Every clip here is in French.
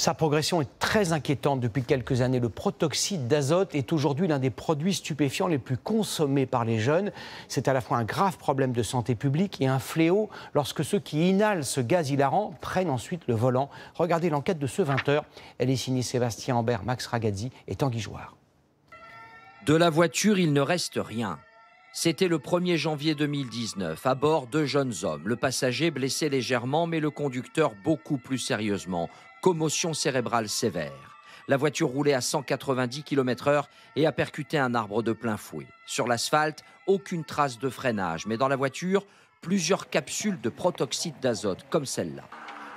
Sa progression est très inquiétante depuis quelques années. Le protoxyde d'azote est aujourd'hui l'un des produits stupéfiants les plus consommés par les jeunes. C'est à la fois un grave problème de santé publique et un fléau lorsque ceux qui inhalent ce gaz hilarant prennent ensuite le volant. Regardez l'enquête de ce 20h. Elle est signée Sébastien Ambert, Max Ragazzi et Tanguy Jouard. De la voiture, il ne reste rien. C'était le 1er janvier 2019, à bord deux jeunes hommes. Le passager blessé légèrement, mais le conducteur beaucoup plus sérieusement. Commotion cérébrale sévère. La voiture roulait à 190 km/h et a percuté un arbre de plein fouet. Sur l'asphalte, aucune trace de freinage, mais dans la voiture, plusieurs capsules de protoxyde d'azote, comme celle-là.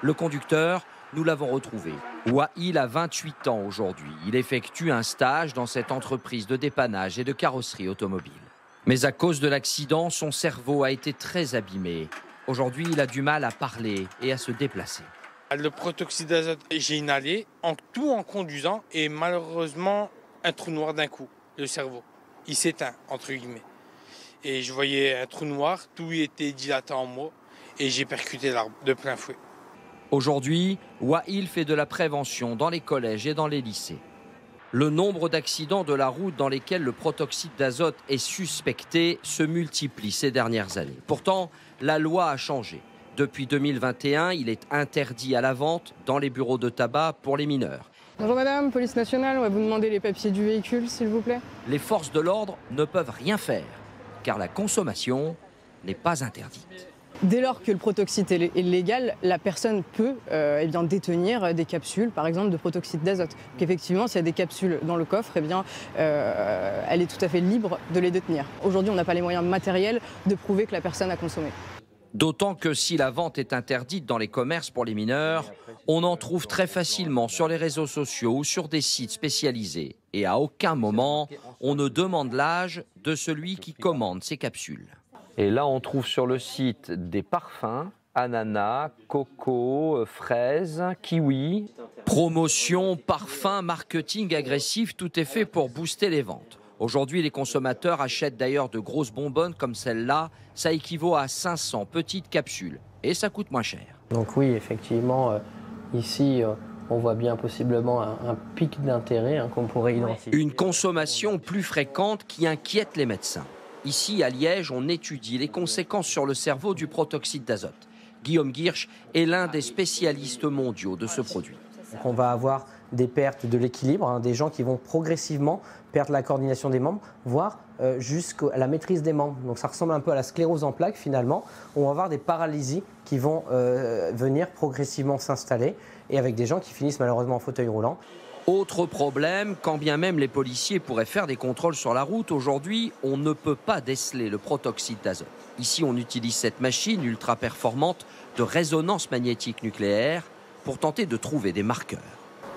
Le conducteur, nous l'avons retrouvé. Wail a 28 ans aujourd'hui. Il effectue un stage dans cette entreprise de dépannage et de carrosserie automobile. Mais à cause de l'accident, son cerveau a été très abîmé. Aujourd'hui, il a du mal à parler et à se déplacer. Le protoxyde d'azote, j'ai inhalé, tout en conduisant, et malheureusement, un trou noir d'un coup, le cerveau. Il s'éteint, entre guillemets. Et je voyais un trou noir, tout était dilaté en moi, et j'ai percuté l'arbre de plein fouet. Aujourd'hui, Wail fait de la prévention dans les collèges et dans les lycées. Le nombre d'accidents de la route dans lesquels le protoxyde d'azote est suspecté se multiplie ces dernières années. Pourtant, la loi a changé. Depuis 2021, il est interdit à la vente dans les bureaux de tabac pour les mineurs. Bonjour madame, police nationale, on va vous demander les papiers du véhicule s'il vous plaît. Les forces de l'ordre ne peuvent rien faire, car la consommation n'est pas interdite. Dès lors que le protoxyde est légal, la personne peut détenir des capsules, par exemple, de protoxyde d'azote. Donc effectivement, s'il y a des capsules dans le coffre, elle est tout à fait libre de les détenir. Aujourd'hui, on n'a pas les moyens matériels de prouver que la personne a consommé. D'autant que si la vente est interdite dans les commerces pour les mineurs, on en trouve très facilement sur les réseaux sociaux ou sur des sites spécialisés. Et à aucun moment, on ne demande l'âge de celui qui commande ces capsules. Et là, on trouve sur le site des parfums, ananas, coco, fraises, kiwi. Promotion, parfum, marketing agressif, tout est fait pour booster les ventes. Aujourd'hui, les consommateurs achètent d'ailleurs de grosses bonbonnes comme celle-là. Ça équivaut à 500 petites capsules et ça coûte moins cher. Donc oui, effectivement, ici, on voit bien possiblement un pic d'intérêt qu'on pourrait identifier. Une consommation plus fréquente qui inquiète les médecins. Ici, à Liège, on étudie les conséquences sur le cerveau du protoxyde d'azote. Guillaume Girsch est l'un des spécialistes mondiaux de ce produit. Donc on va avoir des pertes de l'équilibre, des gens qui vont progressivement perdre la coordination des membres, voire jusqu'à la maîtrise des membres. Donc ça ressemble un peu à la sclérose en plaques finalement. On va avoir des paralysies qui vont venir progressivement s'installer et avec des gens qui finissent malheureusement en fauteuil roulant. Autre problème, quand bien même les policiers pourraient faire des contrôles sur la route, aujourd'hui, on ne peut pas déceler le protoxyde d'azote. Ici, on utilise cette machine ultra performante de résonance magnétique nucléaire pour tenter de trouver des marqueurs.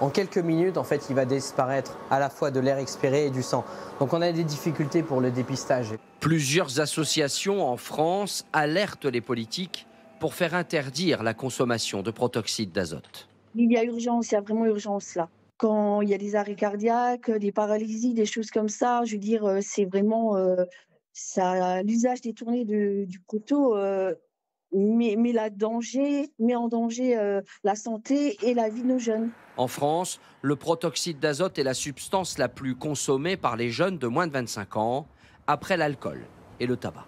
En quelques minutes, en fait, il va disparaître à la fois de l'air expiré et du sang. Donc on a des difficultés pour le dépistage. Plusieurs associations en France alertent les politiques pour faire interdire la consommation de protoxyde d'azote. Il y a urgence, il y a vraiment urgence là. Quand il y a des arrêts cardiaques, des paralysies, des choses comme ça, je veux dire, c'est vraiment l'usage détourné du couteau met en danger la santé et la vie de nos jeunes. En France, le protoxyde d'azote est la substance la plus consommée par les jeunes de moins de 25 ans, après l'alcool et le tabac.